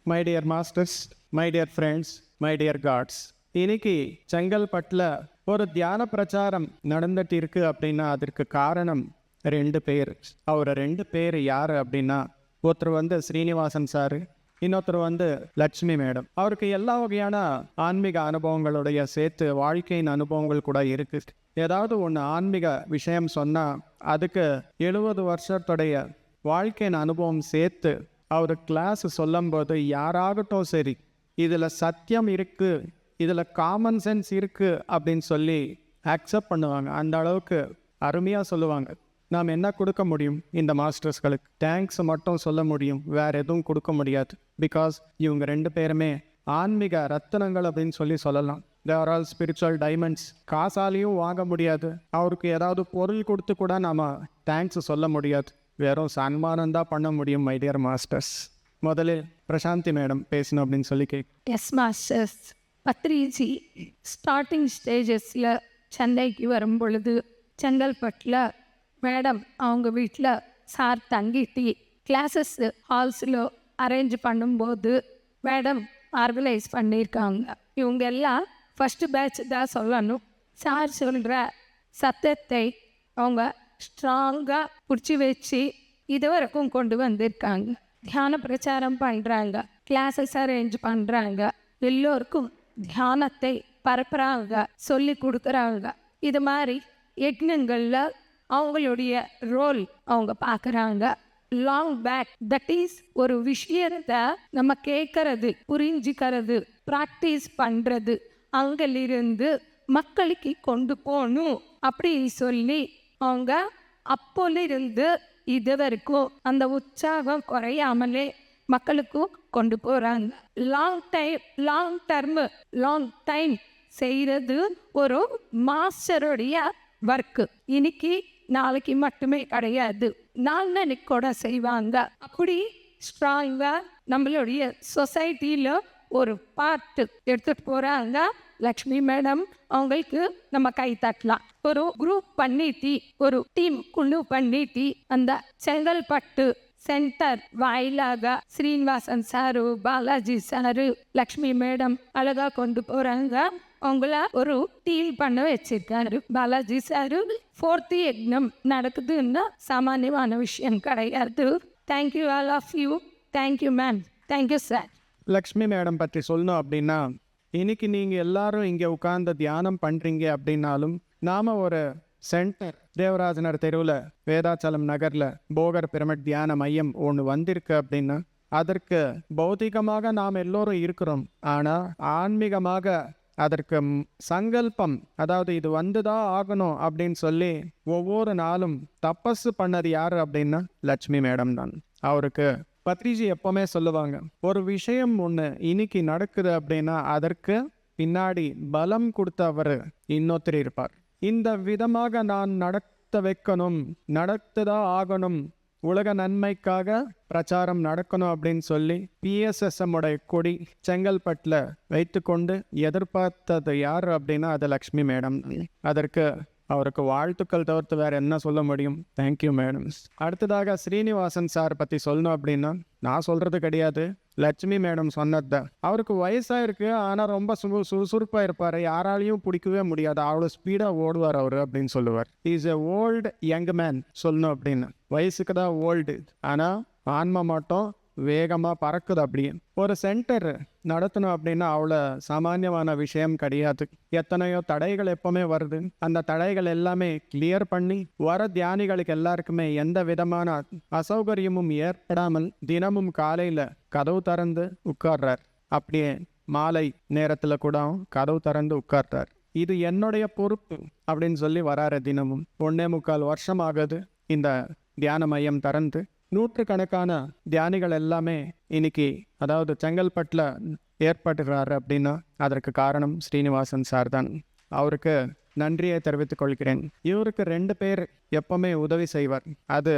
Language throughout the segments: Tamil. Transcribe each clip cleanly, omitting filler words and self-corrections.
My dear masters, my dear friends, my dear gods, இன்னைக்கு செங்கல்பட்டில் ஒரு தியான பிரச்சாரம் நடந்துட்டு இருக்கு அப்படின்னா அதற்கு காரணம் 2 பேர். அவர் 2 பேர் யார் அப்படின்னா, ஒருத்தர் ஸ்ரீனிவாசன் சார், இன்னொருத்தர் லட்சுமி மேடம். அவருக்கு எல்லா வகையான ஆன்மீக அனுபவங்களுடைய சேர்த்து வாழ்க்கையின் அனுபவங்கள் கூட இருக்கு. ஏதாவது ஒன்று ஆன்மீக விஷயம் சொன்னால் அதுக்கு 70 வருஷத்துடைய வாழ்க்கையின் அனுபவம் சேர்த்து அவர் கிளாஸ் சொல்லும்போது யாராகட்டும் சரி, இதில் சத்தியம் இருக்குது, இதில் காமன் சென்ஸ் இருக்குது அப்படின்னு சொல்லி அக்செப்ட் பண்ணுவாங்க. அந்த அளவுக்கு அருமையாக சொல்லுவாங்க. நாம் என்ன கொடுக்க முடியும் இந்த மாஸ்டர்ஸ்களுக்கு? தேங்க்ஸ் மட்டும் சொல்ல முடியும், வேறு எதுவும் கொடுக்க முடியாது. பிகாஸ் இவங்க 2 பேருமே ஆன்மீக ரத்தினங்கள் அப்படின்னு சொல்லலாம். They are all spiritual diamonds. காசாலையும் வாங்க முடியாது, அவருக்கு ஏதாவது பொருள் கொடுத்து கூட நாம் தேங்க்ஸ் சொல்ல முடியாது. வெறும் சன்மானம் தான் பண்ண முடியும். மை டியர் மாஸ்டர்ஸ், முதலில் பிரசாந்தி மேடம் பேசணும் அப்படின்னு சொல்லி எஸ் மாஸ்டர்ஸ். பத்ரிஜி ஸ்டார்டிங் ஸ்டேஜஸில் சென்னைக்கு வரும் பொழுது செங்கல்பட்டில் மேடம் அவங்க வீட்டில் சார் தங்கிட்டு கிளாஸஸ் ஹால்ஸில் அரேஞ்ச் பண்ணும்போது மேடம் ஆர்கனைஸ் பண்ணியிருக்காங்க. இவங்க எல்லாம் ஃபஸ்ட்டு பேட்ச் தான் சொல்லணும். சார் சொல்கிற சத்தத்தை அவங்க ஸ்ட்ராங்காக பிடிச்சி வச்சு இதுவரைக்கும் கொண்டு வந்திருக்காங்க. தியான பிரச்சாரம் பண்ணுறாங்க, கிளாஸஸ் அரேஞ்ச் பண்ணுறாங்க, எல்லோருக்கும் தியானத்தை பரப்புகிறாங்க, சொல்லி கொடுக்குறாங்க. இது மாதிரி யக்னங்களில் அவங்களுடைய ரோல் அவங்க பார்க்குறாங்க. லாங் பேக், தட் இஸ் ஒரு விஷயத்தை நம்ம கேட்கறது, புரிஞ்சுக்கிறது, ப்ராக்டிஸ் பண்ணுறது, அங்கிலிருந்து மக்களுக்கு கொண்டு போகணும் அப்படின்னு சொல்லி அவங்க அப்போலிருந்து இது வரைக்கும் அந்த உற்சாகம் குறையாமலே மக்களுக்கும் கொண்டு போகிறாங்க. லாங் டைம் செய்கிறது ஒரு மாஸ்டருடைய ஒர்க்கு. இன்னைக்கு நாளைக்கு மட்டுமே கிடையாது, நாளைக்கு கூட செய்வாங்க. அப்படி ஸ்ட்ராங்காக நம்மளுடைய சொசைட்டியில் ஒரு பார்ட் எடுத்துகிட்டு போகிறாங்க. லக்ஷ்மி மேடம் அவங்களுக்கு நம்ம கை தட்டலாம். ஒரு குரூப் பண்ணிட்டு, ஒரு டீம் குழு பண்ணிட்டு அந்த செங்கல்பட்டு சென்டர் வாயிலாக Srinivasan sir, Balaji sir, Lakshmi madam அழகா கொண்டு போகிறாங்க. அவங்கள ஒரு டீல் பண்ண வச்சிருக்காரு பாலாஜி சாரு. 4th யக்னம் நடக்குதுன்னா சாமானியமான விஷயம் கிடையாது. Thank you all of you. Thank you ma'am. Thank you sir. Lakshmi madam பற்றி சொல்லணும் அப்படின்னா, இன்னைக்கு நீங்கள் எல்லாரும் இங்கே உட்கார்ந்து தியானம் பண்ணுறீங்க அப்படின்னாலும், நாம் ஒரு சென்டர் தேவராஜனர் தெருவில் வேதாச்சலம் நகரில் போகர் பிரமிட் தியான மையம் ஒன்று வந்திருக்கு அப்படின்னா அதற்கு பௌதிகமாக நாம் எல்லோரும் இருக்கிறோம். ஆனால் ஆன்மீகமாக அதற்கு சங்கல்பம், அதாவது இது வந்துதான் ஆகணும் அப்படின்னு சொல்லி ஒவ்வொரு நாளும் தபஸ் பண்ணது யார் அப்படின்னா லட்சுமி மேடம் தான். அவருக்கு பத்ரிஜி எப்பவுமே சொல்லுவாங்க, ஒரு விஷயம் ஒன்று இன்னைக்கு நடக்குது அப்படின்னா அதற்கு பின்னாடி பலம் கொடுத்தவர் இன்னொருத்தர் இருப்பார். இந்த விதமாக நான் நடத்த வைக்கணும், நடத்துதான் ஆகணும், உலக நன்மைக்காக பிரச்சாரம் நடக்கணும் அப்படின்னு சொல்லி PSSM உடைய கொடி செங்கல்பட்டில் வைத்து கொண்டு எதிர்பார்த்தது யார் அப்படின்னா அது லக்ஷ்மி மேடம். அதற்கு அவருக்கு வாழ்த்துக்கள் தவிர்த்து வேறு என்ன சொல்ல முடியும்? Thank you madam. அடுத்ததாக ஸ்ரீனிவாசன் சார் பற்றி சொல்லணும் அப்படின்னா நான் சொல்கிறது கிடையாது, லட்சுமி மேடம் சொன்னது. அவருக்கு வயசாயிருக்கு, ஆனால் ரொம்ப சுறுசுறுப்பாக இருப்பார், யாராலையும் பிடிக்கவே முடியாது, அவ்வளோ ஸ்பீடாக ஓடுவார் அவர் அப்படின்னு சொல்லுவார். Is a old young man சொல்லணும் அப்படின்னு. வயசுக்கு தான் ஓல்டு, ஆனால் ஆன்மா மட்டும் வேகமாக பறக்குது. அப்படியே ஒரு சென்டர் நடத்தணும் அப்படின்னா அவ்வளோ சாமானியமான விஷயம் கிடையாது. எத்தனையோ தடைகள் எப்பவுமே வருது. அந்த தடைகள் எல்லாமே கிளியர் பண்ணி வர தியானிகளுக்கு எல்லாருக்குமே எந்த விதமான அசௌகரியமும் ஏற்படாமல் தினமும் காலையில் கதவு திறந்து உட்கார்றார். அப்படியே மாலை நேரத்தில் கூட கதவு திறந்து உட்கார்றார். இது என்னுடைய பொறுப்பு அப்படின்னு சொல்லி வராரு. தினமும் 1.25 வருஷம் ஆகுது இந்த தியான மையம் திறந்து. நூற்றுக்கணக்கான தியானிகள் எல்லாமே இன்னைக்கு, அதாவது செங்கல்பட்டில் ஏற்படுகிறாரு அப்படின்னா அதற்கு காரணம் ஸ்ரீனிவாசன் சார் தான். அவருக்கு நன்றியை தெரிவித்துக் கொள்கிறேன். இவருக்கு 2 பேர் எப்பவுமே உதவி செய்வார். அது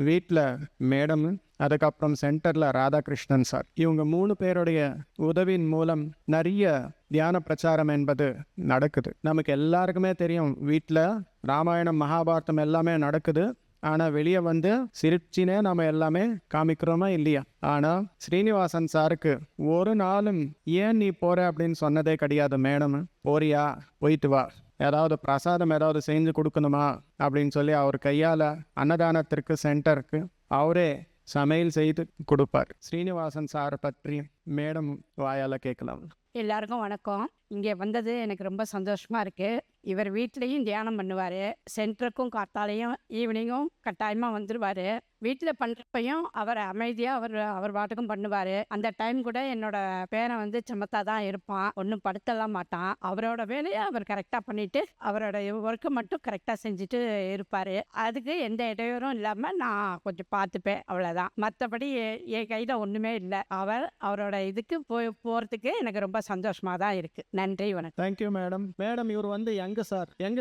வீட்டில் மேடம், அதுக்கப்புறம் சென்டரில் ராதாகிருஷ்ணன் சார். இவங்க 3 பேருடைய உதவியின் மூலம் நிறைய தியான பிரச்சாரம் என்பது நடக்குது. நமக்கு எல்லாருக்குமே தெரியும், வீட்டில் ராமாயணம் மகாபாரதம் எல்லாமே நடக்குது. ஆனால் வெளியே வந்து சிரிச்சினே நம்ம எல்லாமே காமிக்கிறோமா இல்லையா? ஆனால் ஸ்ரீனிவாசன் சாருக்கு ஒரு நாளும் ஏன் நீ போற அப்படின்னு சொன்னதே கிடையாது. மேடம் போறியா, போயிட்டு வா, ஏதாவது பிரசாதம் ஏதாவது செஞ்சு கொடுக்கணுமா அப்படின்னு சொல்லி அவர் கையால் அன்னதானத்திற்கு சென்டருக்கு அவரே சமையல் செய்து கொடுப்பார். ஸ்ரீனிவாசன் சாரை பற்றி மேடம் வாயால் கேட்கலாம். எல்லாருக்கும் வணக்கம். இங்கே வந்தது எனக்கு ரொம்ப சந்தோஷமாக இருக்குது. இவர் வீட்லேயும் தியானம் பண்ணுவார், சென்டருக்கும் காத்தாலையும் ஈவினிங்கும் கட்டாயமாக வந்துடுவார். வீட்டில் பண்ணுறப்பையும் அவர் அமைதியாக அவர் பாட்டுக்கும் பண்ணுவார். அந்த டைம் கூட என்னோட பேரன் வந்து சமத்தா தான் இருப்பான், ஒன்றும் படுத்தலாம் மாட்டான். அவரோட வேலையை அவர் கரெக்டாக பண்ணிவிட்டு அவரோட ஒர்க்கு மட்டும் கரெக்டாக செஞ்சுட்டு இருப்பார். அதுக்கு எந்த இடையூறும் இல்லாமல் நான் கொஞ்சம் பார்த்துப்பேன், அவ்வளோதான். மற்றபடி என் கையில் ஒன்றுமே இல்லை. அவரோட இதுக்கு போகிறதுக்கு எனக்கு ரொம்ப சந்தோஷமாக தான் இருக்குது. நன்றி, வணக்கம். Thank you madam. மேடம் இவர் வந்து எங்க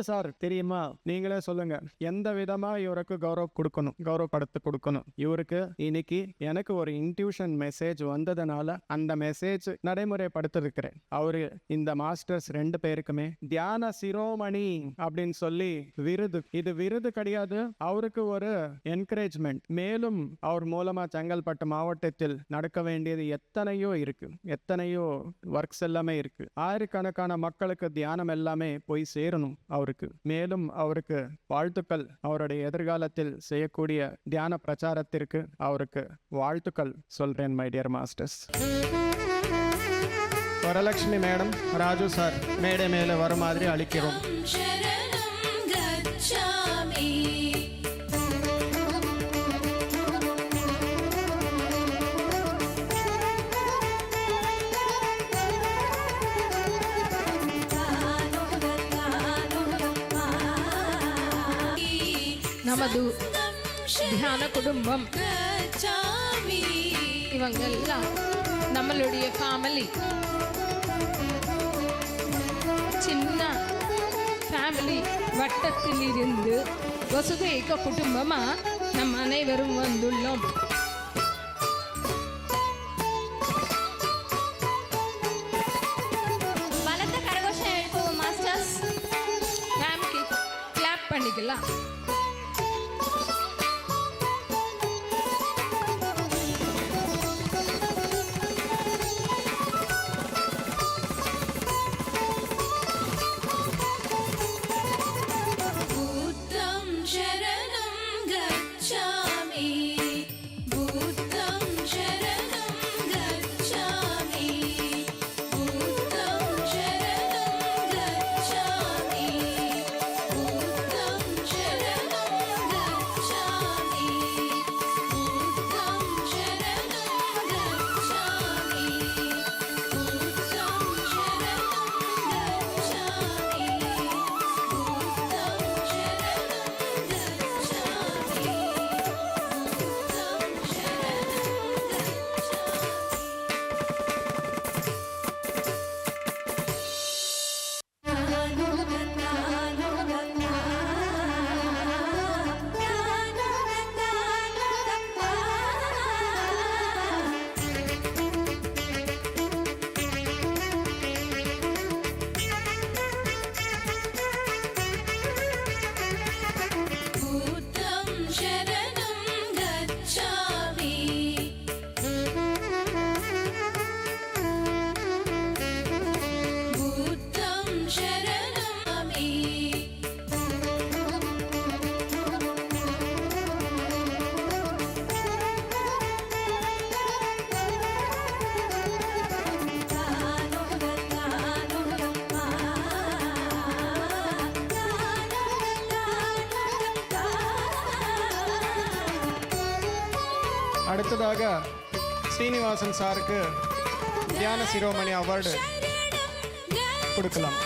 சார் தெரியுமா? நீங்களே சொல்லுங்க. எந்த விதமா இவருக்கு கௌரவப்படுத்த கொடுக்கணும். இவருக்கு இன்னைக்கு எனக்கு ஒரு இன்ட்யூஷன் மெசேஜ் வந்ததுனால அந்த மெசேஜ் நடைமுறைப்படுத்திருக்கிறேன். அவரு இந்த மாஸ்டர்ஸ் 2 பேருக்குமே தியான சிரோமணி அப்படின்னு சொல்லி விருது. இது விருது கிடையாது, அவருக்கு ஒரு என்கரேஜ்மெண்ட். மேலும் அவர் மூலமா செங்கல்பட்டு மாவட்டத்தில் நடக்க வேண்டியது எத்தனையோ ஒர்க்ஸ் எல்லாமே இருக்கு. ஆயிரக்கணக்கான மக்களுக்கு தியானம் எல்லாமே போய் சேரணும் அவருக்கு. மேலும் அவருக்கு வாழ்த்துக்கள். அவருடைய எதிர்காலத்தில் செய்யக்கூடிய தியான பிரச்சாரத்திற்கு அவருக்கு வாழ்த்துக்கள் சொல்றேன் my dear masters. Varalakshmi madam, Raju sir மேடை மேலே வர மாதிரி அளிக்கிறோம். நமது தியான குடும்பம் இவங்கெல்லாம் நம்மளுடைய ஃபேமிலி. சின்ன ஃபேமிலி வட்டத்தில் இருந்து வசுதேக குடும்பமா நம் அனைவரும் வந்துள்ளோம். பலத்த கரகோஷம் எழுப்புவோம் மாஸ்டர்ஸ். மேம்க்கு கிளாப் பண்ணிக்கலாம். அடுத்ததாக ஸ்ரீனிவாசன் சாருக்கு தியான சிரோமணி அவார்டு கொடுக்கலாம்.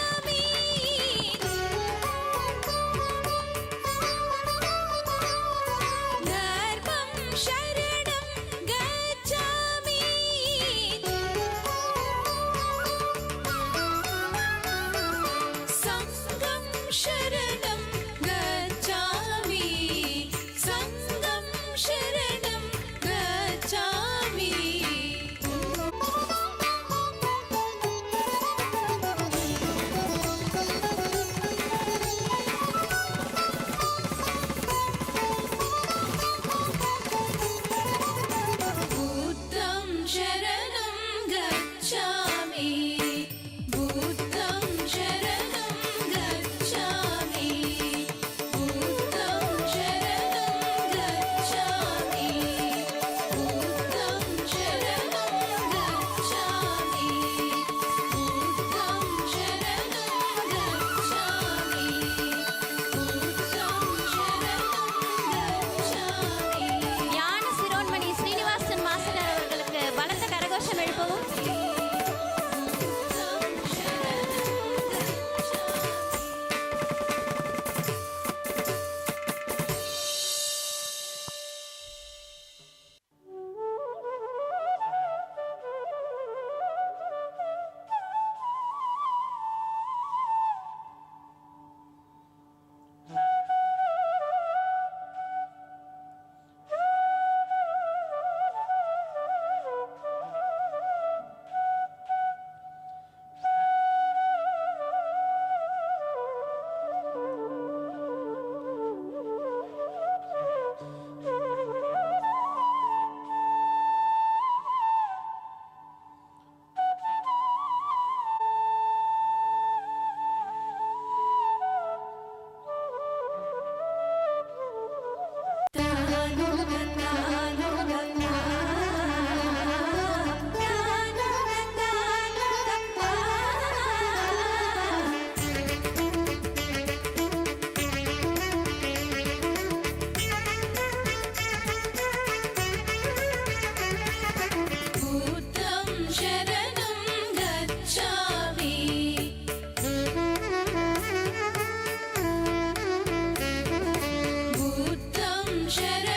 शरणं